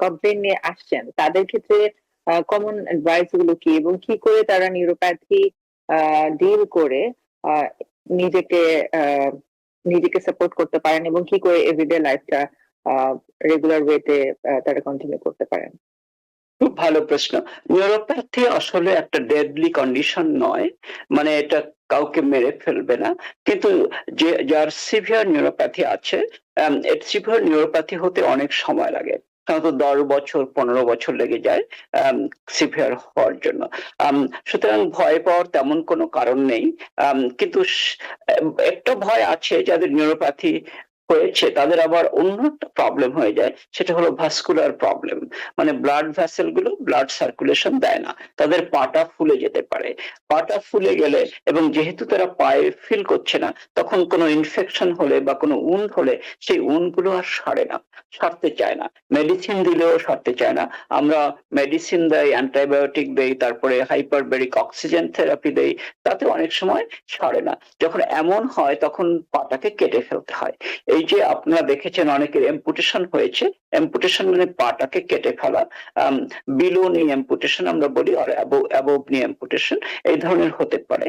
[SPEAKER 1] কমপ্লেন নিয়ে আসছেন তাদের ক্ষেত্রে কমন অ্যাডভাইস গুলো কি, এবং কি করে তারা নিউরোপ্যাথি ডিল করে আহ, নিজেকে নিজেকে সাপোর্ট করতে পারেন, এবং কি করে এভরিডে লাইফটা রেগুলার ওয়েতে তারা কন্টিনিউ করতে পারেন?
[SPEAKER 2] খুব ভালো প্রশ্ন। নিউরোপ্যাথি আসলে একটা ডেডলি কন্ডিশন নয়, মানে এটা কাউকে মেরে ফেলবে না, কিন্তু যে যার সিভিয়ার নিউরোপ্যাথি আছে, সিভিয়ার নিউরোপ্যাথি হতে অনেক সময় লাগে, সাধারণত 10 বছর 15 বছর লেগে যায় সিভিয়ার হওয়ার জন্য। সুতরাং ভয় পাওয়ার তেমন কোনো কারণ নেই। কিন্তু একটা ভয় আছে, যাদের নিউরোপ্যাথি হয়েছে তাদের আবার অন্য একটা প্রবলেম হয়ে যায়, সেটা হলো ভাস্কুলার প্রবলেম, মানে ব্লাড ভেসেল গুলো ব্লাড সার্কুলেশন দেয় না, তাদের পাটা ফুলে যেতে পারে। পাটা ফুলে গেলে এবং যেহেতু তারা পায়ে ফিল করছে না, তখন কোনো ইনফেকশন হলে বা কোনো উন্ড হলে সেই উন্ড গুলো আর সারে না, সারতে চায় না, মেডিসিন দিলেও সারতে চায় না। আমরা মেডিসিন দেই, অ্যান্টিবায়োটিক দেই, তারপরে হাইপারবেরিক অক্সিজেন থেরাপি দেই, তাতে অনেক সময় সারে না। যখন এমন হয় তখন পাটাকে কেটে ফেলতে হয়। এই যে আপনারা দেখেছেন অনেকের এম্পুটেশন হয়েছে, এম্পুটেশন মানে পাটাকে কেটে ফেলা, বিলো নি এম্পুটেশন আমরা বলি, আর অ্যাবোভ নি এম্পুটেশন, এই ধরনের হতে পারে।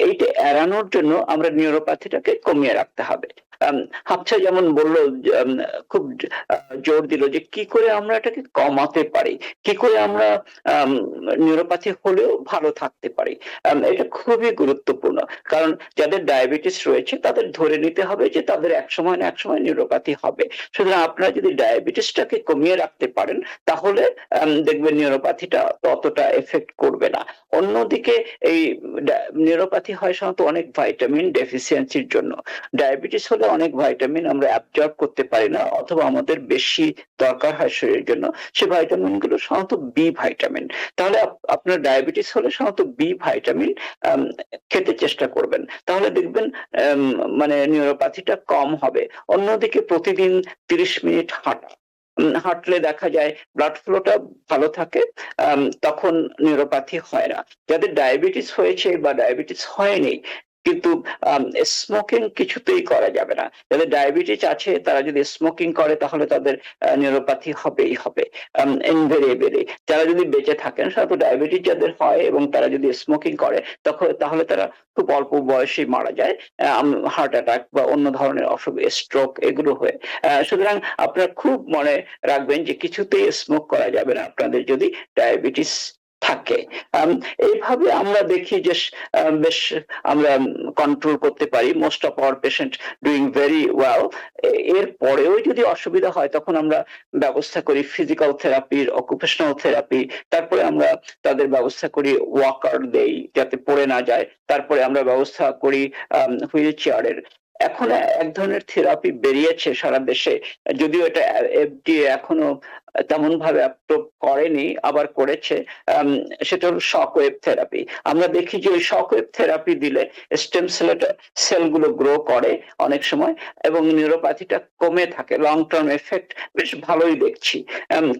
[SPEAKER 2] এইটা এড়ানোর জন্য আমরা নিউরোপ্যাথিটাকে কমিয়ে রাখতে হবে। হাফছা যেমন বললো, খুব জোর দিল যে কি করে আমরা এটাকে কমাতে পারি, কি করে আমরা নিউরোপ্যাথি হলেও ভালো থাকতে পারি। এটা খুবই গুরুত্বপূর্ণ, কারণ যাদের ডায়াবেটিস রয়েছে তাদের ধরে নিতে হবে যে তাদের এক সময় না এক সময় নিউরোপ্যাথি হবে। সুতরাং আপনারা যদি ডায়াবেটিসটাকে কমিয়ে রাখতে পারেন তাহলে দেখবেন নিউরোপ্যাথিটা ততটা এফেক্ট করবে না। অন্যদিকে এই নিউরোপ্যাথি হয় সাধারণত অনেক ভাইটামিন ডেফিসিয়েন্সির জন্য। ডায়াবেটিস হলে অনেক ভাইটামিন আমরা অ্যাবজর্ব করতে পারি না, অথবা আমাদের বেশি দরকার হয় শরীরের জন্য, সে ভাইটামিন গুলো সাধারণত বি ভাইটামিন। তাহলে আপনার ডায়াবেটিস হলে সাধারণত বি ভাইটামিন খেতে চেষ্টা করবেন, তাহলে দেখবেন মানে নিউরোপ্যাথিটা কম হবে। অন্যদিকে প্রতিদিন 30 মিনিট হাঁটা, হাঁটলে দেখা যায় ব্লাড ফ্লোটা ভালো থাকে, তখন নিউরোপ্যাথি হয় না। যাদের ডায়াবেটিস হয়েছে বা ডায়াবেটিস হয়নি কিন্তু স্মোকিং কিছুতেই করা যাবে না। যাদের ডায়াবেটিস আছে তারা যদি স্মোকিং করে তাহলে তাদের নিউরোপ্যাথি হবেই হবে, ইনভেরিয়েবলি। যারা যদি বেঁচে থাকেন, সাধারণত ডায়াবেটিস যাদের হয় এবং তারা যদি স্মোকিং করে তখন তাহলে তারা খুব অল্প বয়সেই মারা যায়, হার্ট অ্যাটাক বা অন্য ধরনের অসুখ, স্ট্রোক এগুলো হয়ে। সুতরাং আপনারা খুব মনে রাখবেন যে কিছুতেই স্মোক করা যাবে না আপনাদের যদি ডায়াবেটিস থাকে। এইভাবে আমরা দেখি যে বেশ আমরা কন্ট্রোল করতে পারি। Most of our patient doing very well. এর পরেও যদি অসুবিধা হয় তখন আমরা ব্যবস্থা করি ফিজিক্যাল থেরাপির, অকুপেশনাল থেরাপি। তারপরে আমরা তাদের ব্যবস্থা করি ওয়াকার দেই যাতে পড়ে না যায়। তারপরে আমরা ব্যবস্থা করি হুইল চেয়ারের। এখন এক ধরনের থেরাপি বেরিয়েছে সারা দেশে, যদিও এটা এফডিএ এখনো তেমন ভাবে অ্যাপ্রুভ করেনি, আবার করেছে। সেটা হলো শক ওয়েভ থেরাপি। আমরা দেখি যে ওই শক ওয়েভ থেরাপি দিলে স্টেম সেলগুলো গ্রো করে অনেক সময় এবং নিউরোপ্যাথিটা কমে থাকে। লং টার্ম এফেক্ট বেশ ভালোই দেখছি।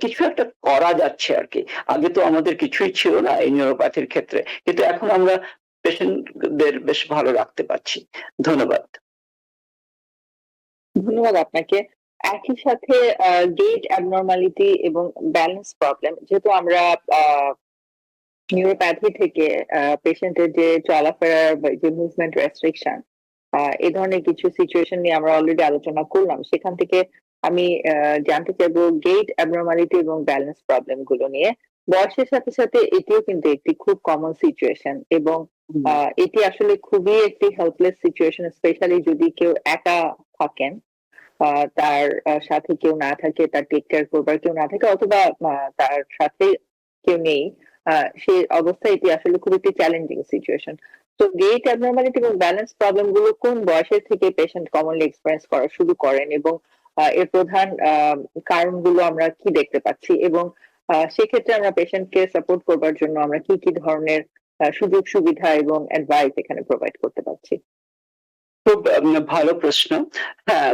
[SPEAKER 2] কিছু একটা করা যাচ্ছে আর কি। আগে তো আমাদের কিছুই ছিল না এই নিউরোপ্যাথির ক্ষেত্রে, কিন্তু এখন আমরা পেশেন্টদের বেশ ভালো রাখতে পারছি। ধন্যবাদ।
[SPEAKER 1] ধন্যবাদ আপনাকে। একই সাথে গেট অ্যাবনর্মালিটি এবং ব্যালেন্স প্রবলেম, যেহেতু আমরা নিউরোপ্যাথি থেকে পেশেন্টের যে চলাফেরার বা যে মুভমেন্ট রেস্ট্রিকশন, এই ধরনের কিছু সিচুয়েশন নিয়ে আমরা অলরেডি আলোচনা করলাম। সেখান থেকে আমি জানতে চাইবো গেট অ্যাবনর্মালিটি এবং ব্যালেন্স প্রবলেম গুলো নিয়ে। বয়সের সাথে সাথে এটিও কিন্তু একটি খুব কমন সিচুয়েশন এবং এটি আসলে খুবই একটি হেল্পলেস সিচুয়েশন, স্পেশালি যদি কেউ একা থাকেন, তার সাথে কেউ না থাকে, তার টেক কেয়ার করবার কেউ না থাকে, অথবা তার সাথে কেউ নেই, সেই অবস্থায় এটি আসলে খুব একটি চ্যালেঞ্জিং সিচুয়েশন। তো গেট অ্যাবনর্মালিটি এবং ব্যালেন্স প্রবলেম গুলো কোন বয়সের থেকে পেশেন্ট কমনলি এক্সপেরিয়েন্স করা শুরু করেন এবং এর প্রধান কারণগুলো আমরা কি দেখতে পাচ্ছি, এবং সেক্ষেত্রে আমরা পেশেন্টকে সাপোর্ট করবার জন্য আমরা কি কি ধরনের সুযোগ সুবিধা এবং অ্যাডভাইস এখানে প্রোভাইড করতে পারছি?
[SPEAKER 2] খুব ভালো প্রশ্ন। হ্যাঁ,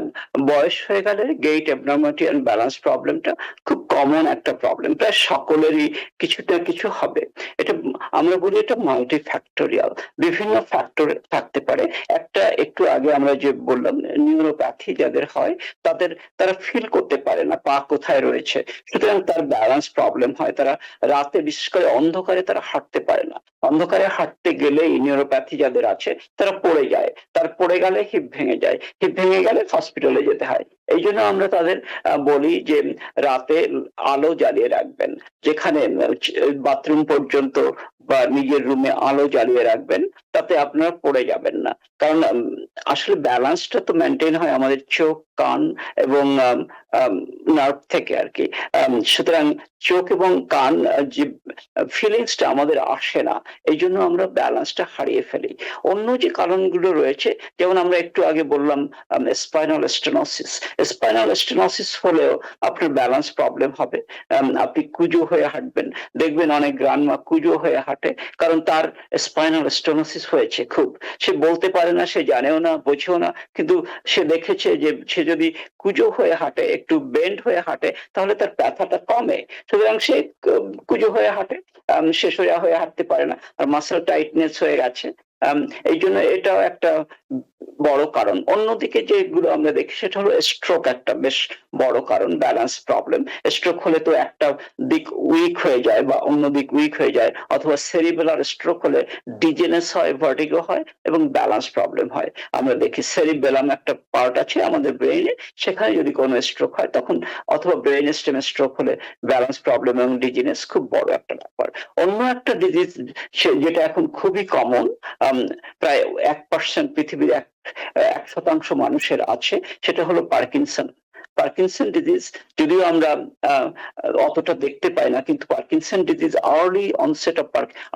[SPEAKER 2] বয়স হয়ে গেলে গেইট অ্যাবনর্মালিটি এন্ড ব্যালেন্স প্রবলেমটা খুব কমন একটা প্রবলেম। প্রায় সকলেরই কিছু না কিছু হবে। এটা আমরা বলি এটা মাল্টিফ্যাক্টোরিয়াল। বিভিন্ন ফ্যাক্টর থাকতে পারে। একটা একটু আগে আমরা যে বললাম নিউরোপ্যাথি যাদের হয় তারা ফিল করতে পারে না পা কোথায় রয়েছে। সুতরাং তার ব্যালেন্স প্রবলেম হয়। তারা রাতে বিশেষ করে অন্ধকারে তারা হাঁটতে পারে না। অন্ধকারে হাঁটতে গেলেই নিউরোপ্যাথি যাদের আছে তারা পড়ে যায়। তার পড়ে গেলে হিপ ভেঙে যায়। হিপ ভেঙে গেলে হসপিটালে যেতে হয়। এই জন্য আমরা তাদের বলি যে রাতে আলো জ্বালিয়ে রাখবেন। যেখানে বাথরুম পর্যন্ত বা নিজের রুমে আলো জ্বালিয়ে রাখবেন, তাতে আপনারা পড়ে যাবেন না। কারণ আসলে ব্যালেন্সটা তো মেনটেন হয় আমাদের চোখ, কান এবং নার্ভ থেকে আর কি। সুতরাং চোখ এবং কান যে ফিলিংসটা আমাদের আসে না, এই জন্য আমরা ব্যালেন্সটা হারিয়ে ফেলি। অন্য যে কারণগুলো রয়েছে, যেমন আমরা একটু আগে বললাম স্পাইনাল স্টেনোসিস। স্পাইনাল স্টেনোসিস হলেও আপনার ব্যালেন্স প্রবলেম হবে। আপনি কুজো হয়ে হাঁটবেন, দেখবেন অনেক গ্রান্ডমা কুজো হয়ে হাঁটে, কারণ তার স্পাইনাল স্টেনোসিস হয়েছে খুব। সে বলতে পারে না, সে জানেও না, বোঝেও না, কিন্তু সে দেখেছে যে সে যদি কুজো হয়ে হাঁটে, একটু বেন্ড হয়ে হাঁটে, তাহলে তার ব্যথাটা কমে। সুতরাং সে কুজো হয়ে হাঁটে, সে সোজা হয়ে হাঁটতে পারে না, আর মাসল টাইটনেস হয়ে গেছে। এই জন্য এটাও একটা বড় কারণ। অন্যদিকে যেগুলো আমরা দেখি সেটা হলো স্ট্রোক, একটা বেশ বড় কারণ ব্যালেন্স প্রবলেম। স্ট্রোক হলে তো একটা দিক উইক হয়ে যায় বা অন্য দিক উইক হয়ে যায়, অথবা সেরিবেলার স্ট্রোক হলে ডিজেনেস হয়, ভার্টিগো হয় এবং ব্যালেন্স প্রবলেম হয়। আমরা দেখি সেরিবেলাম একটা পার্ট আছে আমাদের ব্রেইনে, সেখানে যদি কোনো স্ট্রোক হয় তখন, অথবা ব্রেইন স্টেমে স্ট্রোক হলে ব্যালেন্স প্রবলেম এবং ডিজিনেস খুব বড় একটা ব্যাপার। অন্য একটা ডিজিজ যেটা এখন খুবই কমন, প্রায় 1% পৃথিবীর 1% মানুষের আছে, সেটা হলো পার্কিনসন। পার্কিনসন ডিজিজ যদিও আমরা অতটা দেখতে পাই না, কিন্তু পার্কিনসন ডিজিজ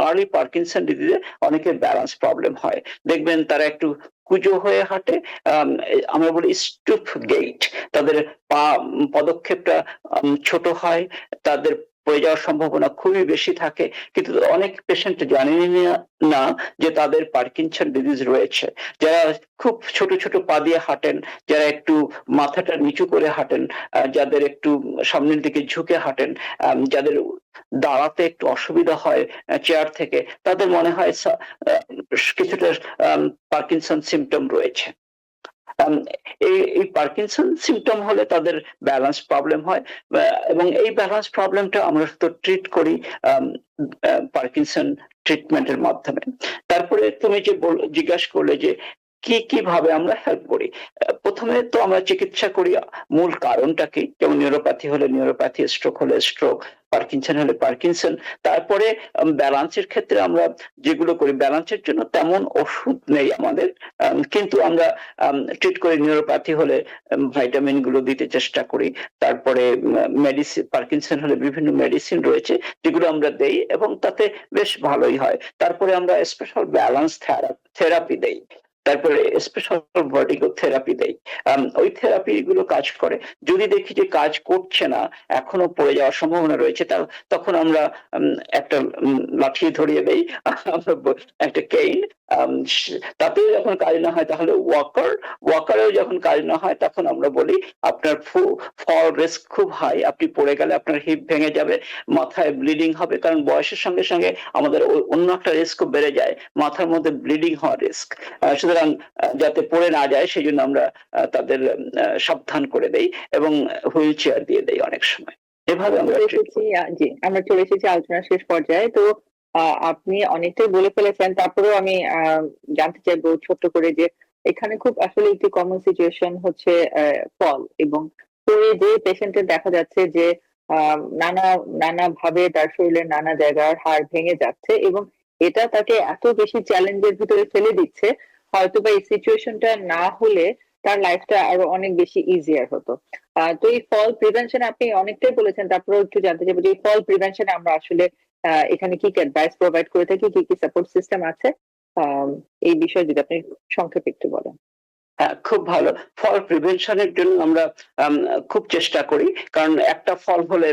[SPEAKER 2] আর্লি পার্কিনসন ডিজিজে অনেকের ব্যালেন্স প্রবলেম হয়। দেখবেন তারা একটু কুজো হয়ে হাঁটে, আমরা বলি স্টুপ গেইট। তাদের পদক্ষেপটা ছোট হয়, তাদের পড়ে যাওয়ার সম্ভাবনা খুবই বেশি থাকে, কিন্তু অনেক পেশেন্ট জানেনই না যে তাদের পার্কিনসন ডিজিজ রয়েছে। যারা খুব ছোট ছোট পা দিয়ে হাঁটেন, যারা একটু মাথাটা নিচু করে হাঁটেন, যাদের একটু সামনের দিকে ঝুঁকে হাঁটেন, যাদের দাঁড়াতে একটু অসুবিধা হয় চেয়ার থেকে, তাদের মনে হয় কিছুটা পার্কিনসন সিমটম রয়েছে। এই পার্কিনসন সিমটম হলে তাদের ব্যালেন্স প্রবলেম হয়, এবং এই ব্যালেন্স প্রবলেমটা আমরা তো ট্রিট করি পার্কিনসন ট্রিটমেন্টের মাধ্যমে। তারপরে তুমি যে জিজ্ঞাসা করলে যে কিভাবে আমরা হেল্প করি, প্রথমে তো আমরা চিকিৎসা করি মূল কারণটা কি, যেমন নিউরোপ্যাথি হলে নিউরোপ্যাথি, স্ট্রোক হলে স্ট্রোক, পার্কিনসন হলে পার্কিনসন। তারপরে ব্যালান্সের ক্ষেত্রে আমরা যেগুলো করি, ব্যালান্সের জন্য তেমন ওষুধ নেই আমাদের, কিন্তু আমরা ট্রিট করি নিউরোপ্যাথি হলে ভাইটামিন গুলো দিতে চেষ্টা করি। তারপরে মেডিসিন, পার্কিনসন হলে বিভিন্ন মেডিসিন রয়েছে যেগুলো আমরা দেই এবং তাতে বেশ ভালোই হয়। তারপরে আমরা স্পেশাল ব্যালেন্স থেরাপি দেই, তারপরে স্পেশাল ভার্টিগো থেরাপি দেই। ওই থেরাপি গুলো কাজ করে। যদি দেখি যে কাজ করছে না, এখনো পড়ে যাওয়ার সম্ভাবনা রয়েছে, তখন আমরা একটা লাঠি ধরিয়ে দেই, আমরা একটা কেইন, তাতেও যখন কাজ না হয় তাহলে ওয়াকারেও যখন কাজ না হয় তখন আমরা বলি আপনার ফল রিস্ক খুব হাই, আপনি পড়ে গেলে আপনার হিপ ভেঙে যাবে, মাথায় ব্লিডিং হবে, কারণ বয়সের সঙ্গে সঙ্গে আমাদের অন্য একটা রিস্ক বেড়ে যায়, মাথার মধ্যে ব্লিডিং হওয়ার রিস্ক। সুতরাং যাতে পড়ে না যায় সেই জন্য আমরা তাদের সাবধান করে দেই এবং হুইল চেয়ার দিয়ে দেই অনেক সময়। এভাবে আমরা
[SPEAKER 1] জি, আমরা চলে এসেছি আলোচনার শেষ পর্যায়ে। তো আপনি অনেকটাই বলে ফেলেছেন, তারপরেও আমি জানতে চাইবো ছোট্ট করে যে এখানে খুব আসলে একটি কমন সিচুয়েশন হচ্ছে ফল, এবং পরে যে পেশেন্টের দেখা যাচ্ছে যে নানা নানা ভাবে তার শরীরের নানা জায়গার হাড় ভেঙে যাচ্ছে, এবং এটা তাকে এত বেশি চ্যালেঞ্জের ভিতরে ফেলে দিচ্ছে, হয়তো বা এই সিচুয়েশনটা না হলে তার লাইফটা আরো অনেক বেশি ইজিয়ার হতো। তো এই ফল প্রিভেনশন আপনি অনেকটাই বলেছেন, তারপরেও একটু জানতে চাইবো যে এই ফল প্রিভেনশনে আমরা আসলে এখানে কি অ্যাডভাইস প্রোভাইড করে থাকি, কি সাপোর্ট সিস্টেম আছে, এই বিষয়ে যদি আপনি সংক্ষেপে একটু বলেন।
[SPEAKER 2] হ্যাঁ, খুব ভালো। ফল প্রিভেনশনের জন্য আমরা খুব চেষ্টা করি, কারণ একটা ফল হলে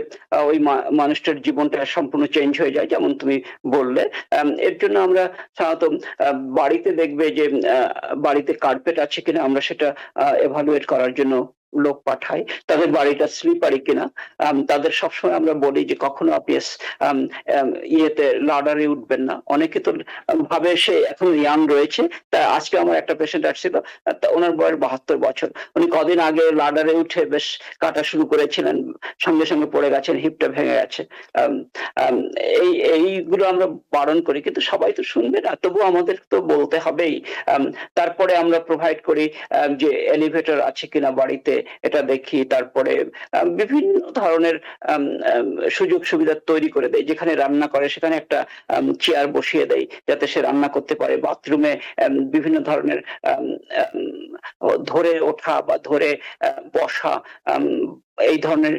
[SPEAKER 2] ওই মানুষটার জীবনটা সম্পূর্ণ চেঞ্জ হয়ে যায়, যেমন তুমি বললে। এর জন্য আমরা সাধারণত বাড়িতে দেখবে যে বাড়িতে কার্পেট আছে কিনা আমরা সেটা এভালুয়েট করার জন্য লোক পাঠাই, তাদের বাড়িটা স্লিপারি কিনা। তাদের সবসময় আমরা বলি যে কখনো আপনি ইয়েতে লাডারে উঠবেন না। অনেকে তো ভাবে সে এখন ইয়াং রয়েছে। তা আজকে আমার একটা পেশেন্ট আসছিল, ওনার বয়স 72 বছর, উনি কদিন আগে লাডারে উঠে বেশ কাটা শুরু করেছিলেন, সঙ্গে সঙ্গে পড়ে গেছেন, হিপটা ভেঙে গেছে। এইগুলো আমরা বারণ করি, কিন্তু সবাই তো শুনবে না, তবু আমাদের তো বলতে হবেই। তারপরে আমরা প্রোভাইড করি যে এলিভেটর আছে কিনা বাড়িতে, এটা দেখি। তারপরে বিভিন্ন ধরনের সুযোগ সুবিধা তৈরি করে দেয়, যেখানে রান্না করে সেখানে একটা চেয়ার বসিয়ে দেয় যাতে সে রান্না করতে পারে। বাথরুমে বিভিন্ন ধরনের ধরে ওঠা বা ধরে বসা, এই ধরনের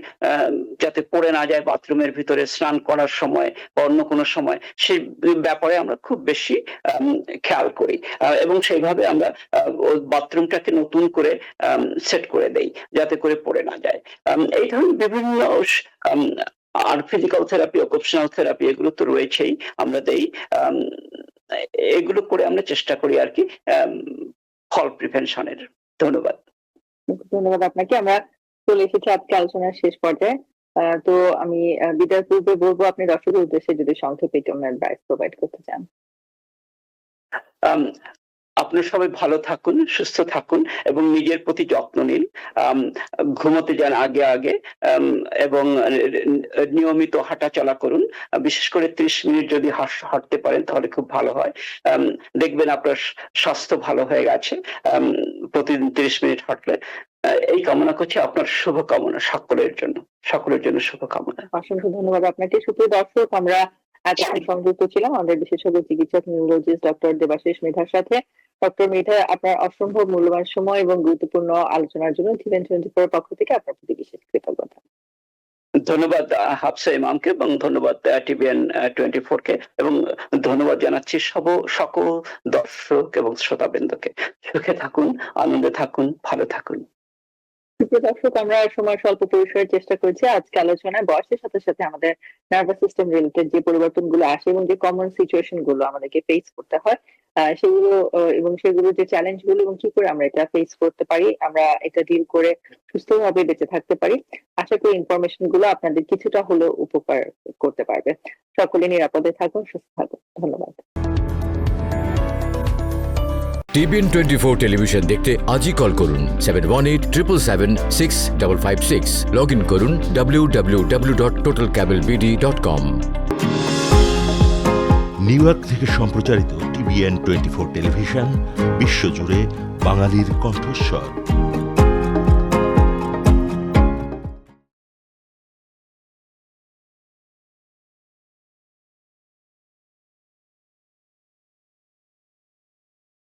[SPEAKER 2] যাতে পড়ে না যায় বাথরুমের ভিতরে স্নান করার সময় বা অন্য কোনো সময়, সেই ব্যাপারে আমরা খুব বেশি খেয়াল করি, এবং সেইভাবে আমরা বাথরুমটাকে নতুন করে সেট করে দেই যাতে করে পড়ে না যায়। এই ধরনের বিভিন্ন আর ফিজিক্যাল থেরাপি, অকুপেশনাল থেরাপি, এগুলো তো রয়েছেই, আমরা দেই। এগুলো করে আমরা চেষ্টা করি আর কি ফল প্রিভেনশনের। ধন্যবাদ।
[SPEAKER 1] ধন্যবাদ আপনাকে। আমরা চলে এসেছি আজকে আলোচনার শেষ পর্যায়ে। তো আমি বিদায় পূর্বে বলবো আপনি দর্শকের উদ্দেশ্যে যদি সংক্ষেপে কোনো অ্যাডভাইস প্রোভাইড করতে চান।
[SPEAKER 2] আপনারা সবাই ভালো থাকুন, সুস্থ থাকুন এবং নিজের প্রতি যত্ন নিন। ঘুমোতে যান আগে আগে, এবং নিয়মিত হাঁটাচলা করুন। বিশেষ করে 30 মিনিট যদি হাঁটতে পারেন তাহলে খুব ভালো হয়। দেখবেন আপনার স্বাস্থ্য ভালো হয়ে গেছে প্রতিদিন 30 মিনিট হাঁটলে। এই কামনা করছি, আপনার শুভকামনা সকলের জন্য শুভকামনা।
[SPEAKER 1] অসংখ্য ধন্যবাদ আপনাকে। সুপ্রিয় দর্শক, আমরা এতক্ষণ সংযুক্ত ছিলাম আমাদের বিশেষজ্ঞ চিকিৎসক নিউরোলজিস্ট ডক্টর দেবাশিস মৃধার সাথে। ডক্টর মৃধা, আপনার অসম্ভব মূল্যবান সময় এবং গুরুত্বপূর্ণ আলোচনার জন্য TVN24 পক্ষ থেকে আপনার প্রতি বিশেষ কৃতজ্ঞতা।
[SPEAKER 2] ধন্যবাদ হাফসা ইমামকে এবং ধন্যবাদ TVN24 কে, এবং ধন্যবাদ জানাচ্ছি সকল দর্শক এবং শ্রোতাবৃন্দকে। সুখে থাকুন, আনন্দে থাকুন, ভালো থাকুন।
[SPEAKER 1] সুপ্রিয় দর্শক, আমরা সময় স্বল্প পরিসরের চেষ্টা করেছি আজকে আলোচনায় বয়সের সাথে সাথে আমাদের নার্ভাস সিস্টেম রিলেটেড যে পরিবর্তনগুলো আসে এবং যে কমন সিচুয়েশন গুলো আমাদেরকে ফেস করতে হয় সেগুলো এবং সেগুলোর যে চ্যালেঞ্জ গুলো এবং কি করে আমরা এটা ফেস করতে পারি, আমরা এটা ডিল করে সুস্থভাবে বেঁচে থাকতে পারি। আশা করি ইনফরমেশন গুলো আপনাদের কিছুটা হলেও উপকার করতে পারবে। সকলে নিরাপদে থাকুন, সুস্থ থাকুন। ধন্যবাদ।
[SPEAKER 3] টিবিএন 24 টেলিভিশন দেখতে আজই কল করুন 7187776556। লগ ইন করুন www.totalcablebd.com।
[SPEAKER 4] নিউ ইয়র্ক থেকে সম্প্রচারিত টিবিএন 24 টেলিভিশন বিশ্বজুড়ে বাঙালির কণ্ঠস্বর।